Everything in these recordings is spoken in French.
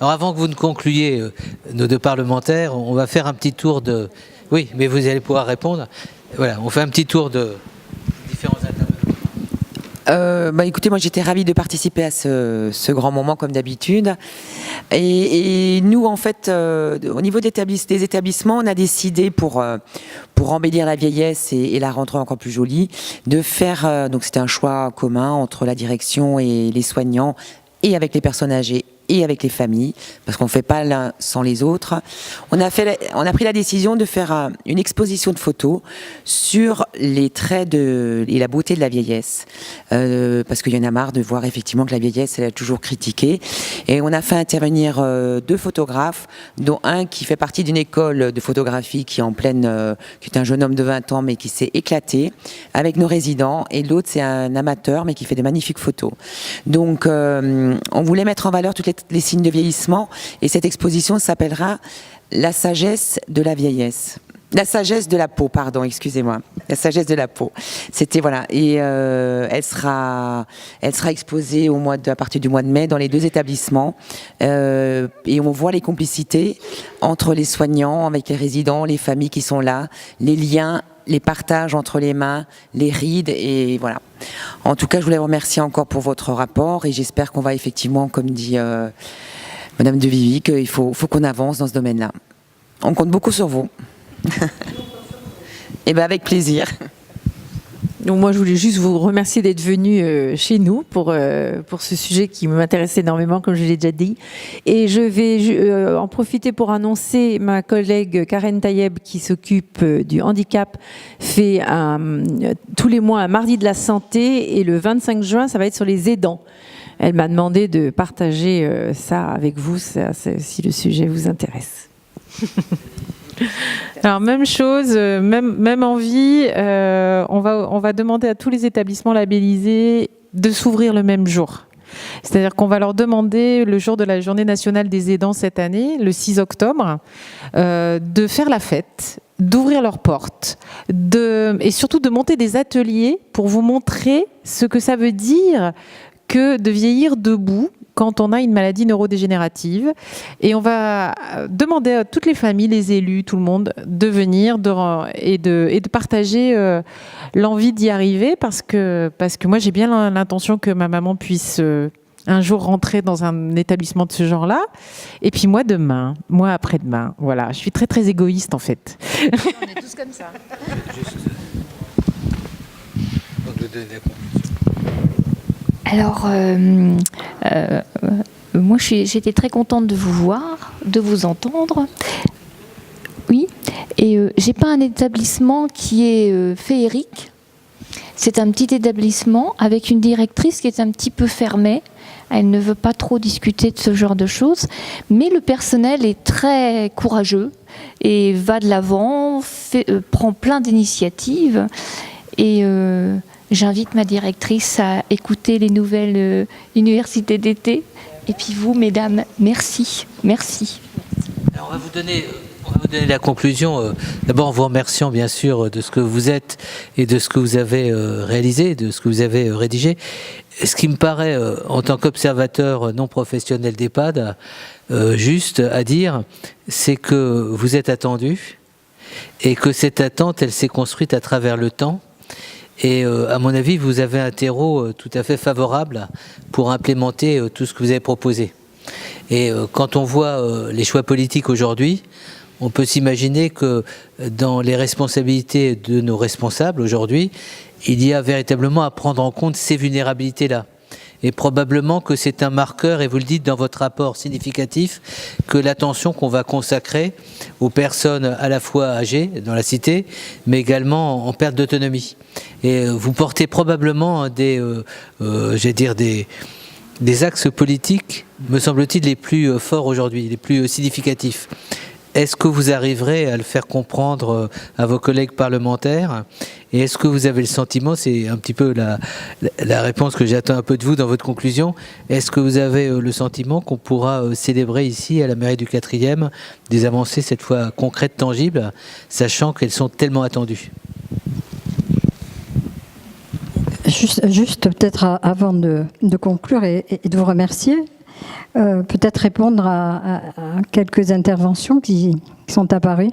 Alors avant que vous ne concluiez, nos deux parlementaires, on va faire un petit tour de... Oui, mais vous allez pouvoir répondre. Voilà, on fait un petit tour de différents intervenants. Écoutez, moi j'étais ravie de participer à ce grand moment comme d'habitude. Et nous, en fait, au niveau des établissements, on a décidé pour embellir la vieillesse et la rendre encore plus jolie, de faire, donc c'était un choix commun entre la direction et les soignants, et avec les personnes âgées et avec les familles, parce qu'on ne fait pas l'un sans les autres. On a pris la décision de faire une exposition de photos sur les traits et la beauté de la vieillesse, parce qu'il y en a marre de voir effectivement que la vieillesse, elle est toujours critiquée. Et on a fait intervenir 2 photographes, dont un qui fait partie d'une école de photographie qui est un jeune homme de 20 ans, mais qui s'est éclaté avec nos résidents, et l'autre c'est un amateur, mais qui fait de magnifiques photos. Donc on voulait mettre en valeur toutes les signes de vieillissement, et cette exposition s'appellera La sagesse de la vieillesse. La sagesse de la peau, pardon, excusez-moi. La sagesse de la peau. C'était, voilà. Et elle sera exposée à partir du mois de mai dans les 2 établissements. Et on voit les complicités entre les soignants, avec les résidents, les familles qui sont là, les liens, les partages entre les mains, les rides, et voilà. En tout cas, je voulais vous remercier encore pour votre rapport, et j'espère qu'on va effectivement, comme dit Madame de Vivi, qu'il faut qu'on avance dans ce domaine-là. On compte beaucoup sur vous. Et bien avec plaisir. Donc moi, je voulais juste vous remercier d'être venu chez nous pour ce sujet qui m'intéresse énormément, comme je l'ai déjà dit. Et je vais en profiter pour annoncer ma collègue Karen Tayeb, qui s'occupe du handicap, fait tous les mois un mardi de la santé, et le 25 juin, ça va être sur les aidants. Elle m'a demandé de partager ça avec vous, si le sujet vous intéresse. Alors même chose, même envie, on va demander à tous les établissements labellisés de s'ouvrir le même jour. C'est-à-dire qu'on va leur demander, le jour de la Journée nationale des aidants cette année, le 6 octobre, de faire la fête, d'ouvrir leurs portes, et surtout de monter des ateliers pour vous montrer ce que ça veut dire que de vieillir debout quand on a une maladie neurodégénérative. Et on va demander à toutes les familles, les élus, tout le monde, de venir et de partager l'envie d'y arriver, parce que moi j'ai bien l'intention que ma maman puisse un jour rentrer dans un établissement de ce genre-là. Et puis moi demain, moi après-demain. Voilà, je suis très très égoïste en fait. On est tous comme ça. Alors, moi, j'étais très contente de vous voir, de vous entendre. Oui, et j'ai pas un établissement qui est féerique. C'est un petit établissement avec une directrice qui est un petit peu fermée. Elle ne veut pas trop discuter de ce genre de choses. Mais le personnel est très courageux et va de l'avant, prend plein d'initiatives. Et j'invite ma directrice à écouter les nouvelles universités d'été. Et puis vous, mesdames, merci. Merci. Alors on va vous donner la conclusion. D'abord en vous remerciant bien sûr de ce que vous êtes et de ce que vous avez réalisé, de ce que vous avez rédigé. Ce qui me paraît, en tant qu'observateur non professionnel d'EHPAD, juste à dire, c'est que vous êtes attendu et que cette attente, elle s'est construite à travers le temps. Et à mon avis, vous avez un terreau tout à fait favorable pour implémenter tout ce que vous avez proposé. Et quand on voit les choix politiques aujourd'hui, on peut s'imaginer que dans les responsabilités de nos responsables aujourd'hui, il y a véritablement à prendre en compte ces vulnérabilités-là. Et probablement que c'est un marqueur, et vous le dites dans votre rapport significatif, que l'attention qu'on va consacrer aux personnes à la fois âgées dans la cité, mais également en perte d'autonomie. Et vous portez probablement des axes politiques, me semble-t-il, les plus forts aujourd'hui, les plus significatifs. Est-ce que vous arriverez à le faire comprendre à vos collègues parlementaires? Et est-ce que vous avez le sentiment, c'est un petit peu la réponse que j'attends un peu de vous dans votre conclusion, est-ce que vous avez le sentiment qu'on pourra célébrer ici à la mairie du 4e des avancées cette fois concrètes, tangibles, sachant qu'elles sont tellement attendues? Juste peut-être avant de conclure et de vous remercier, peut-être répondre à quelques interventions qui sont apparues,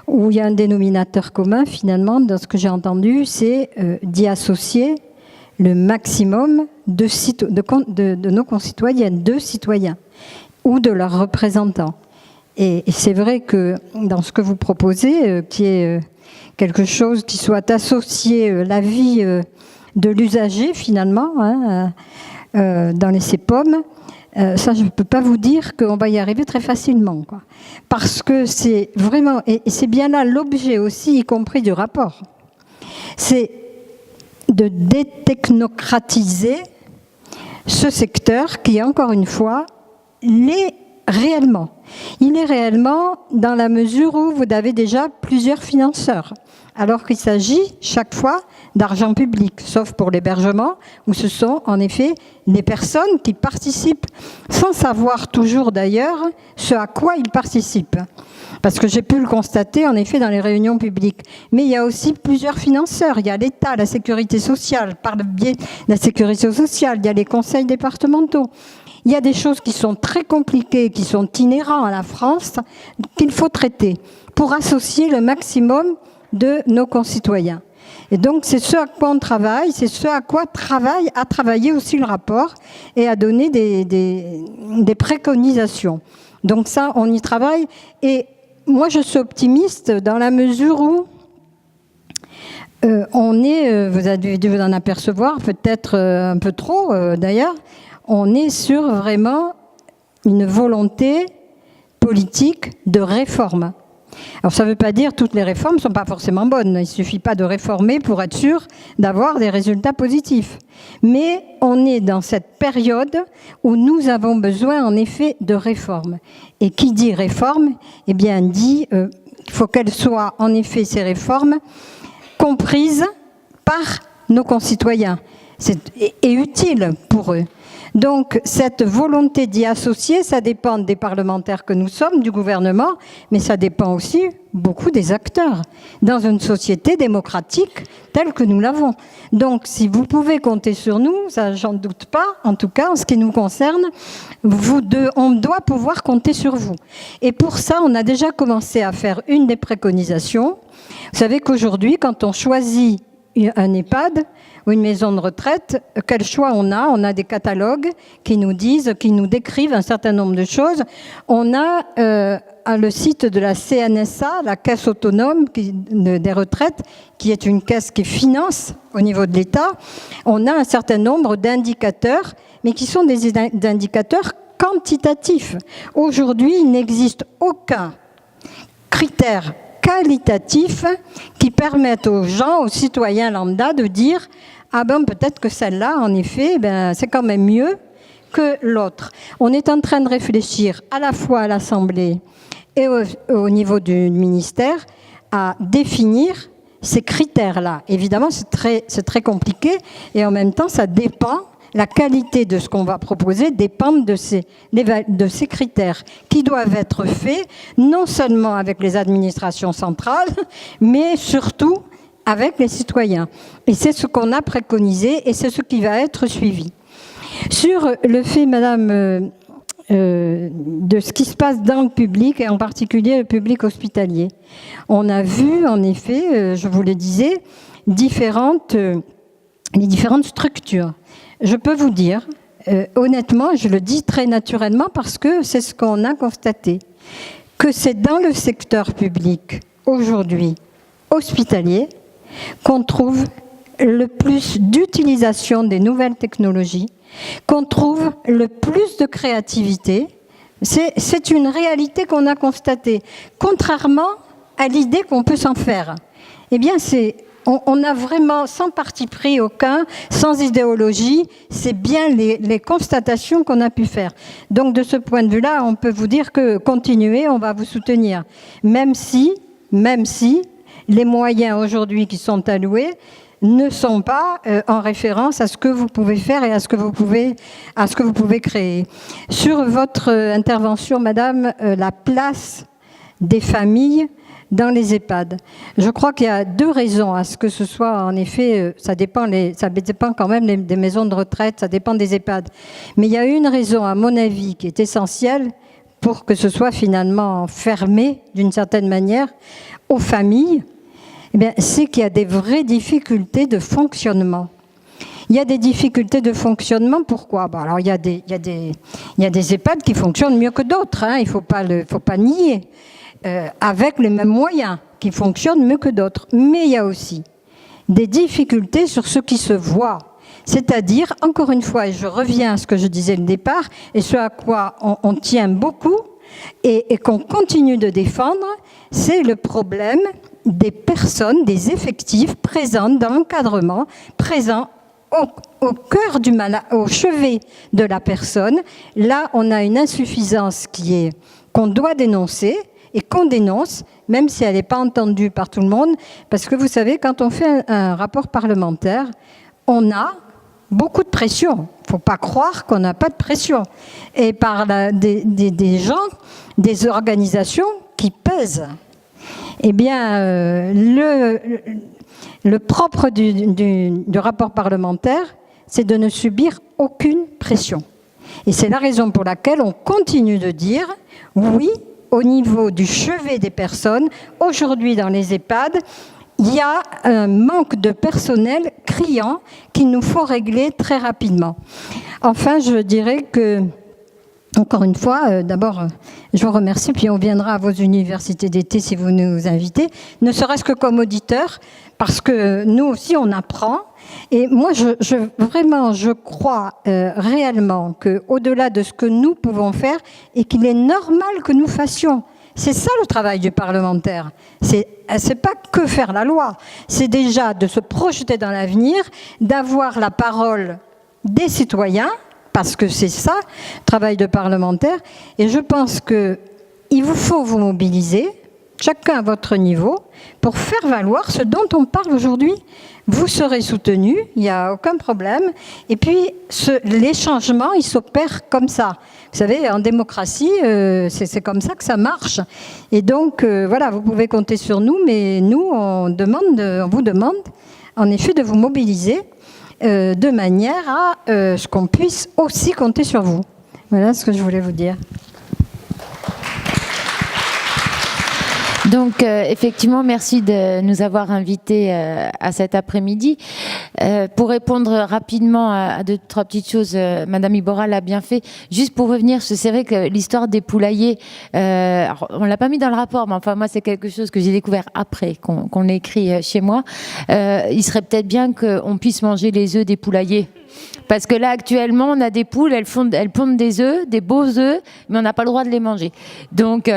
où il y a un dénominateur commun, finalement, dans ce que j'ai entendu, c'est d'y associer le maximum de nos concitoyennes, de citoyens, ou de leurs représentants. Et c'est vrai que dans ce que vous proposez, qui est quelque chose qui soit associé la vie de l'usager, finalement, hein, dans les CEPOM, ça, je ne peux pas vous dire qu'on va y arriver très facilement, quoi. Parce que c'est vraiment, et c'est bien là l'objet aussi, y compris du rapport, c'est de détechnocratiser ce secteur qui, encore une fois, l'est réellement. Il est réellement dans la mesure où vous avez déjà plusieurs financeurs, alors qu'il s'agit chaque fois d'argent public, sauf pour l'hébergement, où ce sont en effet les personnes qui participent, sans savoir toujours d'ailleurs ce à quoi ils participent. Parce que j'ai pu le constater en effet dans les réunions publiques. Mais il y a aussi plusieurs financeurs. Il y a l'État, la sécurité sociale, par le biais de la sécurité sociale, il y a les conseils départementaux. Il y a des choses qui sont très compliquées, qui sont inhérentes à la France, qu'il faut traiter pour associer le maximum de nos concitoyens. Et donc, c'est ce à quoi on travaille, c'est ce à quoi a travaillé aussi le rapport et a donné des préconisations. Donc ça, on y travaille. Et moi, je suis optimiste dans la mesure où on est, vous avez dû vous en apercevoir, peut-être un peu trop d'ailleurs, on est sur vraiment une volonté politique de réforme. Alors ça ne veut pas dire que toutes les réformes ne sont pas forcément bonnes. Il ne suffit pas de réformer pour être sûr d'avoir des résultats positifs. Mais on est dans cette période où nous avons besoin en effet de réformes. Et qui dit réforme, eh bien dit qu'il faut qu'elles soient en effet ces réformes comprises par nos concitoyens et utiles pour eux. Donc, cette volonté d'y associer, ça dépend des parlementaires que nous sommes, du gouvernement, mais ça dépend aussi beaucoup des acteurs dans une société démocratique telle que nous l'avons. Donc, si vous pouvez compter sur nous, ça j'en doute pas, en tout cas en ce qui nous concerne, vous deux, on doit pouvoir compter sur vous. Et pour ça, on a déjà commencé à faire une des préconisations. Vous savez qu'aujourd'hui, quand on choisit un EHPAD ou une maison de retraite, quel choix on a? On a des catalogues qui nous disent, qui nous décrivent un certain nombre de choses. On a le site de la CNSA, la Caisse autonome des retraites, qui est une caisse qui finance au niveau de l'État. On a un certain nombre d'indicateurs, mais qui sont des indicateurs quantitatifs. Aujourd'hui, il n'existe aucun critère qualitatifs qui permettent aux gens, aux citoyens lambda de dire « Ah ben peut-être que celle-là, en effet, c'est quand même mieux que l'autre ». On est en train de réfléchir à la fois à l'Assemblée et au niveau du ministère à définir ces critères-là. Évidemment, c'est très compliqué et en même temps, ça dépend. La qualité de ce qu'on va proposer dépend de ces critères qui doivent être faits non seulement avec les administrations centrales, mais surtout avec les citoyens. Et c'est ce qu'on a préconisé et c'est ce qui va être suivi. Sur le fait, madame, de ce qui se passe dans le public et en particulier le public hospitalier, on a vu en effet, je vous le disais, les différentes structures. Je peux vous dire, honnêtement, je le dis très naturellement parce que c'est ce qu'on a constaté, que c'est dans le secteur public, aujourd'hui, hospitalier, qu'on trouve le plus d'utilisation des nouvelles technologies, qu'on trouve le plus de créativité. C'est une réalité qu'on a constatée, contrairement à l'idée qu'on peut s'en faire. Eh bien, on a vraiment, sans parti pris aucun, sans idéologie, c'est bien les constatations qu'on a pu faire. Donc de ce point de vue-là, on peut vous dire que continuez, on va vous soutenir. Même si les moyens aujourd'hui qui sont alloués ne sont pas en référence à ce que vous pouvez faire et à ce que vous pouvez créer. Sur votre intervention, madame, la place des familles dans les EHPAD. Je crois qu'il y a 2 raisons à ce que ce soit, en effet, ça dépend quand même des maisons de retraite, ça dépend des EHPAD. Mais il y a une raison, à mon avis, qui est essentielle pour que ce soit finalement fermé, d'une certaine manière, aux familles, eh bien, c'est qu'il y a des vraies difficultés de fonctionnement. Il y a des difficultés de fonctionnement, pourquoi ? Bon, alors, il y a des EHPAD qui fonctionnent mieux que d'autres, hein, il ne faut pas nier. Avec les mêmes moyens, qui fonctionnent mieux que d'autres. Mais il y a aussi des difficultés sur ce qui se voit. C'est-à-dire, encore une fois, et je reviens à ce que je disais au départ, et ce à quoi on tient beaucoup, et qu'on continue de défendre, c'est le problème des personnes, des effectifs présents dans l'encadrement, présents au cœur du malade, au chevet de la personne. Là, on a une insuffisance qu'on doit dénoncer, et qu'on dénonce, même si elle n'est pas entendue par tout le monde, parce que vous savez, quand on fait un rapport parlementaire, on a beaucoup de pression. Il ne faut pas croire qu'on n'a pas de pression. Et par des gens, des organisations qui pèsent. Eh bien, le propre du rapport parlementaire, c'est de ne subir aucune pression. Et c'est la raison pour laquelle on continue de dire, oui, au niveau du chevet des personnes, aujourd'hui dans les EHPAD, il y a un manque de personnel criant qu'il nous faut régler très rapidement. Enfin, je dirais que, encore une fois, d'abord, je vous remercie, puis on viendra à vos universités d'été si vous nous invitez, ne serait-ce que comme auditeur, parce que nous aussi on apprend. Et moi, je crois réellement qu'au-delà de ce que nous pouvons faire, et qu'il est normal que nous fassions, c'est ça le travail du parlementaire. C'est pas que faire la loi, c'est déjà de se projeter dans l'avenir, d'avoir la parole des citoyens, parce que c'est ça, le travail de parlementaire. Et je pense qu'il vous faut vous mobiliser, chacun à votre niveau, pour faire valoir ce dont on parle aujourd'hui. Vous serez soutenus, il n'y a aucun problème. Et puis, les changements, ils s'opèrent comme ça. Vous savez, en démocratie, c'est comme ça que ça marche. Et donc, voilà, vous pouvez compter sur nous, mais nous, on vous demande, en effet, de vous mobiliser de manière à ce qu'on puisse aussi compter sur vous. Voilà ce que je voulais vous dire. Donc, effectivement, merci de nous avoir invités à cet après-midi. Pour répondre rapidement à 2-3 petites choses, Madame Iborra l'a bien fait. Juste pour revenir, c'est vrai que l'histoire des poulaillers, alors, on l'a pas mis dans le rapport, mais enfin moi c'est quelque chose que j'ai découvert après qu'on l'ait écrit chez moi. Il serait peut-être bien qu'on puisse manger les œufs des poulaillers. Parce que là, actuellement, on a des poules, elles pondent des œufs, des beaux œufs, mais on n'a pas le droit de les manger. Donc...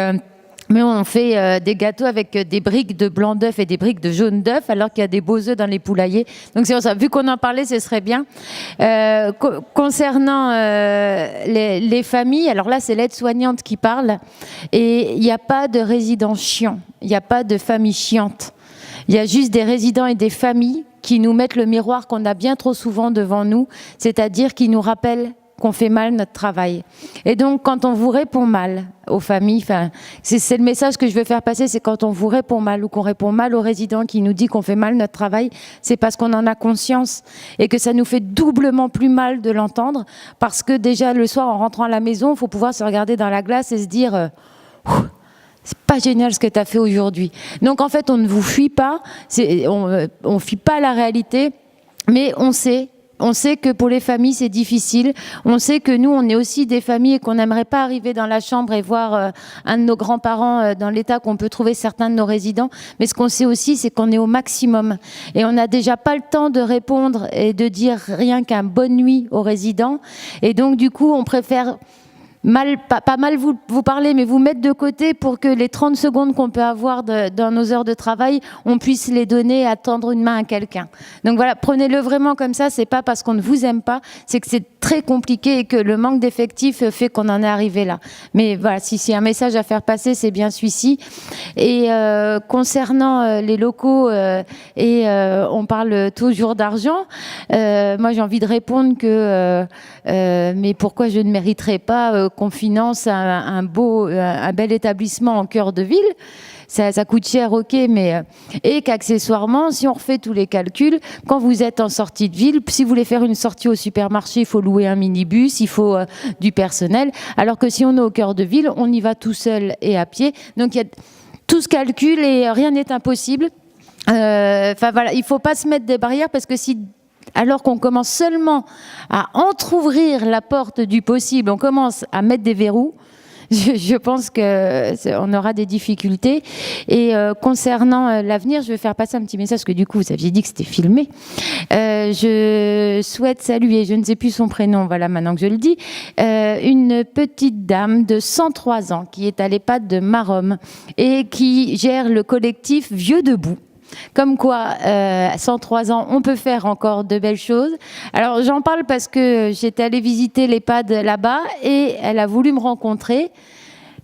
mais on fait des gâteaux avec des briques de blanc d'œuf et des briques de jaune d'œuf, alors qu'il y a des beaux œufs dans les poulaillers. Donc c'est pour ça, vu qu'on en parlait, ce serait bien. Concernant les familles, alors là c'est l'aide-soignante qui parle, et il n'y a pas de résidents chiants, il n'y a pas de famille chiante. Il y a juste des résidents et des familles qui nous mettent le miroir qu'on a bien trop souvent devant nous, c'est-à-dire qui nous rappellent qu'on fait mal notre travail. Et donc, quand on vous répond mal aux familles, c'est le message que je veux faire passer, c'est quand on vous répond mal ou qu'on répond mal aux résidents qui nous dit qu'on fait mal notre travail, c'est parce qu'on en a conscience et que ça nous fait doublement plus mal de l'entendre, parce que déjà, le soir, en rentrant à la maison, il faut pouvoir se regarder dans la glace et se dire c'est pas génial ce que tu as fait aujourd'hui. Donc, en fait, on ne vous fuit pas, on fuit pas la réalité, mais on sait que pour les familles, c'est difficile. On sait que nous, on est aussi des familles et qu'on n'aimerait pas arriver dans la chambre et voir un de nos grands-parents dans l'état qu'on peut trouver certains de nos résidents. Mais ce qu'on sait aussi, c'est qu'on est au maximum. Et on n'a déjà pas le temps de répondre et de dire rien qu'un bonne nuit aux résidents. Et donc, du coup, on préfère... pas mal vous parler, mais vous mettre de côté pour que les 30 secondes qu'on peut avoir dans nos heures de travail, on puisse les donner à tendre une main à quelqu'un. Donc voilà, prenez-le vraiment comme ça, c'est pas parce qu'on ne vous aime pas, c'est que c'est très compliqué et que le manque d'effectifs fait qu'on en est arrivé là. Mais voilà, si c'est un message à faire passer, c'est bien celui-ci. Et concernant les locaux, on parle toujours d'argent, moi j'ai envie de répondre que mais pourquoi je ne mériterais pas qu'on finance un bel établissement en cœur de ville. Ça coûte cher, ok, mais et qu'accessoirement, si on refait tous les calculs, quand vous êtes en sortie de ville, si vous voulez faire une sortie au supermarché, il faut louer un minibus, il faut du personnel, alors que si on est au cœur de ville, on y va tout seul et à pied. Donc il y a tout ce calcul et rien n'est impossible. Enfin voilà, il faut pas se mettre des barrières parce que alors qu'on commence seulement à entrouvrir la porte du possible, on commence à mettre des verrous. Je pense qu'on aura des difficultés. Et concernant l'avenir, je vais faire passer un petit message, parce que du coup, vous aviez dit que c'était filmé. Je souhaite saluer, je ne sais plus son prénom, voilà, maintenant que je le dis, une petite dame de 103 ans qui est à l'EHPAD de Maromme et qui gère le collectif Vieux Debout. Comme quoi, à 103 ans, on peut faire encore de belles choses. Alors, j'en parle parce que j'étais allée visiter l'EHPAD là-bas et elle a voulu me rencontrer.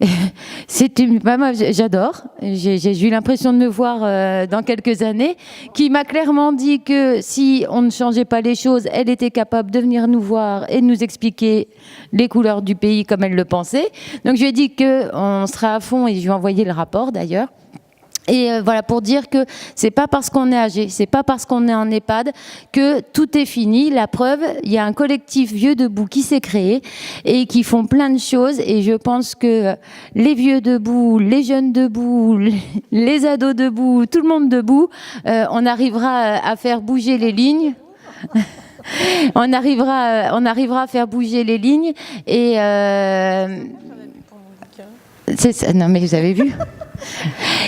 Moi, j'adore. J'ai eu l'impression de me voir dans quelques années, qui m'a clairement dit que si on ne changeait pas les choses, elle était capable de venir nous voir et de nous expliquer les couleurs du pays comme elle le pensait. Donc, je lui ai dit qu'on sera à fond et je lui ai envoyé le rapport d'ailleurs. Et voilà, pour dire que c'est pas parce qu'on est âgé, c'est pas parce qu'on est en EHPAD que tout est fini. La preuve, il y a un collectif Vieux Debout qui s'est créé et qui font plein de choses. Et je pense que les vieux debout, les jeunes debout, les ados debout, tout le monde debout, on arrivera à faire bouger les lignes. On arrivera à faire bouger les lignes. Et c'est ça. Non, mais vous avez vu.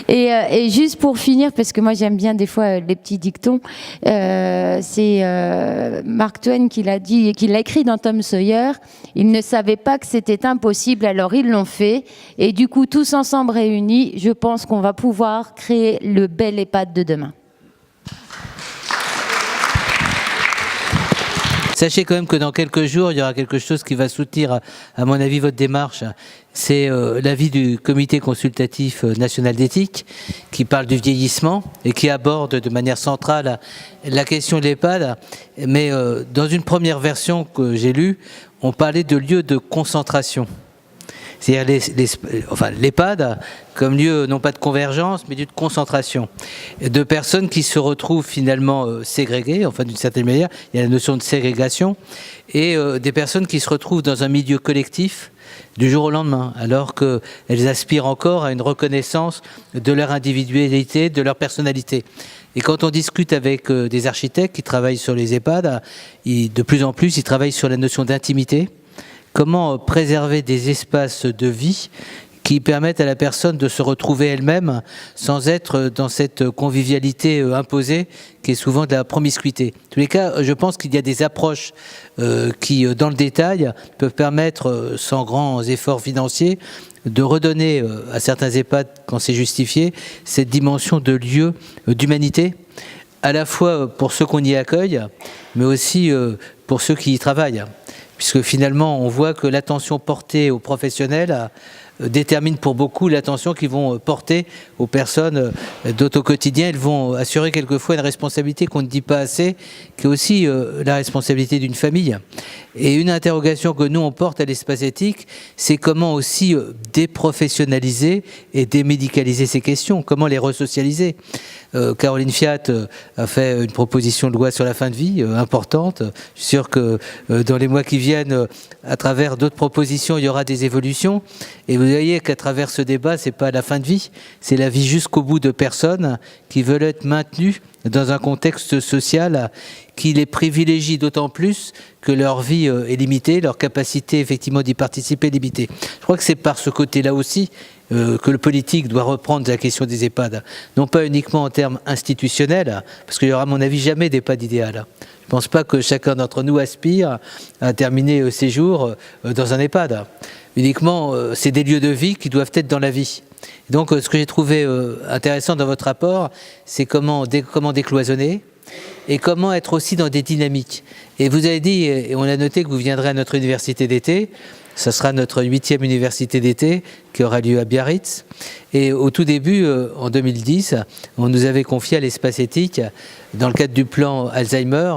Et juste pour finir, parce que moi j'aime bien des fois les petits dictons, c'est Mark Twain qui l'a dit et qui l'a écrit dans Tom Sawyer. Ils ne savaient pas que c'était impossible, alors ils l'ont fait. Et du coup, tous ensemble réunis, je pense qu'on va pouvoir créer le bel EHPAD de demain. Sachez quand même que dans quelques jours, il y aura quelque chose qui va soutenir, à mon avis, votre démarche. C'est l'avis du Comité consultatif national d'éthique qui parle du vieillissement et qui aborde de manière centrale la question de l'EHPAD. Mais dans une première version que j'ai lue, on parlait de lieu de concentration. C'est-à-dire l'EHPAD comme lieu non pas de convergence, mais de concentration. De personnes qui se retrouvent finalement ségrégées, enfin d'une certaine manière, il y a la notion de ségrégation, et des personnes qui se retrouvent dans un milieu collectif du jour au lendemain, alors qu'elles aspirent encore à une reconnaissance de leur individualité, de leur personnalité. Et quand on discute avec des architectes qui travaillent sur les EHPAD, de plus en plus, ils travaillent sur la notion d'intimité. Comment préserver des espaces de vie qui permettent à la personne de se retrouver elle-même sans être dans cette convivialité imposée qui est souvent de la promiscuité. En tous les cas, je pense qu'il y a des approches qui, dans le détail, peuvent permettre, sans grands efforts financiers, de redonner à certains EHPAD, quand c'est justifié, cette dimension de lieu d'humanité, à la fois pour ceux qu'on y accueille, mais aussi pour ceux qui y travaillent. Puisque finalement, on voit que l'attention portée aux professionnels détermine pour beaucoup l'attention qu'ils vont porter aux personnes dont au quotidien, elles vont assurer quelquefois une responsabilité qu'on ne dit pas assez, qui est aussi la responsabilité d'une famille. Et une interrogation que nous, on porte à l'espace éthique, c'est comment aussi déprofessionnaliser et démédicaliser ces questions, comment les resocialiser. Caroline Fiat a fait une proposition de loi sur la fin de vie importante. Je suis sûr que dans les mois qui viennent, à travers d'autres propositions, il y aura des évolutions. Et vous voyez qu'à travers ce débat, c'est pas la fin de vie, c'est la vie jusqu'au bout de personnes qui veulent être maintenues dans un contexte social qui les privilégie d'autant plus que leur vie est limitée, leur capacité effectivement d'y participer est limitée. Je crois que c'est par ce côté-là aussi que le politique doit reprendre la question des EHPAD, non pas uniquement en termes institutionnels, parce qu'il n'y aura à mon avis jamais d'EHPAD idéal. Je ne pense pas que chacun d'entre nous aspire à terminer ses jours dans un EHPAD. Uniquement, c'est des lieux de vie qui doivent être dans la vie. Donc, ce que j'ai trouvé intéressant dans votre rapport, c'est comment décloisonner et comment être aussi dans des dynamiques. Et vous avez dit, et on a noté que vous viendrez à notre université d'été, ça sera notre 8e université d'été qui aura lieu à Biarritz. Et au tout début, en 2010, on nous avait confié à l'espace éthique, dans le cadre du plan Alzheimer,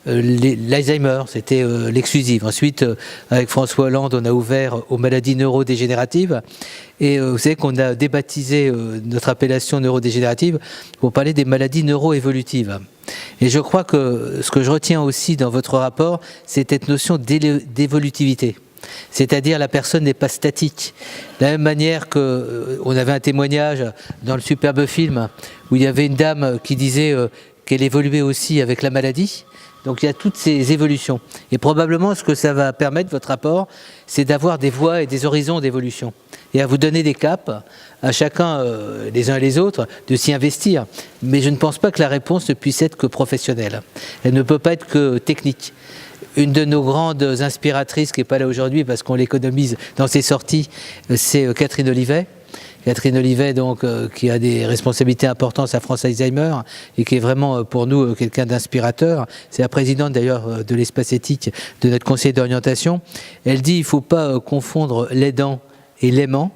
l'Alzheimer, c'était l'exclusive. Ensuite, avec François Hollande, on a ouvert aux maladies neurodégénératives. Et vous savez qu'on a débaptisé notre appellation neurodégénérative pour parler des maladies neuroévolutives. Et je crois que ce que je retiens aussi dans votre rapport, c'est cette notion d'évolutivité. C'est-à-dire la personne n'est pas statique. De la même manière qu'on avait un témoignage dans le superbe film où il y avait une dame qui disait qu'elle évoluait aussi avec la maladie. Donc il y a toutes ces évolutions. Et probablement ce que ça va permettre, votre rapport, c'est d'avoir des voies et des horizons d'évolution. Et à vous donner des caps, à chacun, les uns et les autres, de s'y investir. Mais je ne pense pas que la réponse ne puisse être que professionnelle. Elle ne peut pas être que technique. Une de nos grandes inspiratrices, qui n'est pas là aujourd'hui parce qu'on l'économise dans ses sorties, c'est Catherine Olivet. Catherine Olivet, donc, qui a des responsabilités importantes à France Alzheimer et qui est vraiment pour nous quelqu'un d'inspirateur. C'est la présidente d'ailleurs de l'espace éthique de notre conseil d'orientation. Elle dit qu'il ne faut pas confondre l'aidant et l'aimant.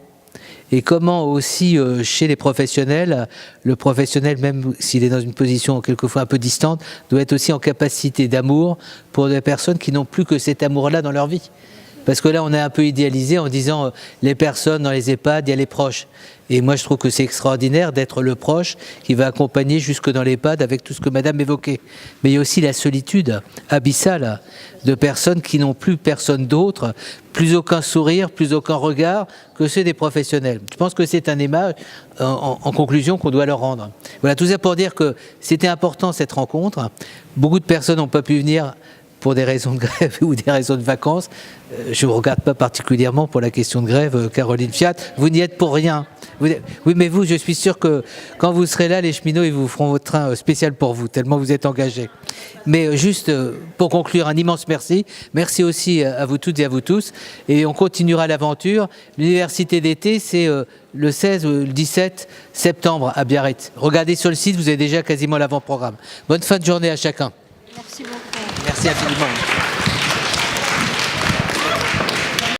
Et comment aussi, chez les professionnels, le professionnel, même s'il est dans une position quelquefois un peu distante, doit être aussi en capacité d'amour pour des personnes qui n'ont plus que cet amour-là dans leur vie. Parce que là, on est un peu idéalisé en disant les personnes dans les EHPAD, il y a les proches. Et moi, je trouve que c'est extraordinaire d'être le proche qui va accompagner jusque dans l'EHPAD avec tout ce que Madame évoquait. Mais il y a aussi la solitude abyssale de personnes qui n'ont plus personne d'autre, plus aucun sourire, plus aucun regard que ceux des professionnels. Je pense que c'est un image, en conclusion, qu'on doit leur rendre. Voilà, tout ça pour dire que c'était important cette rencontre. Beaucoup de personnes n'ont pas pu venir pour des raisons de grève ou des raisons de vacances. Je ne vous regarde pas particulièrement pour la question de grève, Caroline Fiat. Vous n'y êtes pour rien. Oui, mais vous, je suis sûr que quand vous serez là, les cheminots, ils vous feront votre train spécial pour vous, tellement vous êtes engagés. Mais juste pour conclure, un immense merci. Merci aussi à vous toutes et à vous tous. Et on continuera l'aventure. L'université d'été, c'est le 16 ou le 17 septembre à Biarritz. Regardez sur le site, vous avez déjà quasiment l'avant-programme. Bonne fin de journée à chacun. Merci beaucoup. Merci infiniment.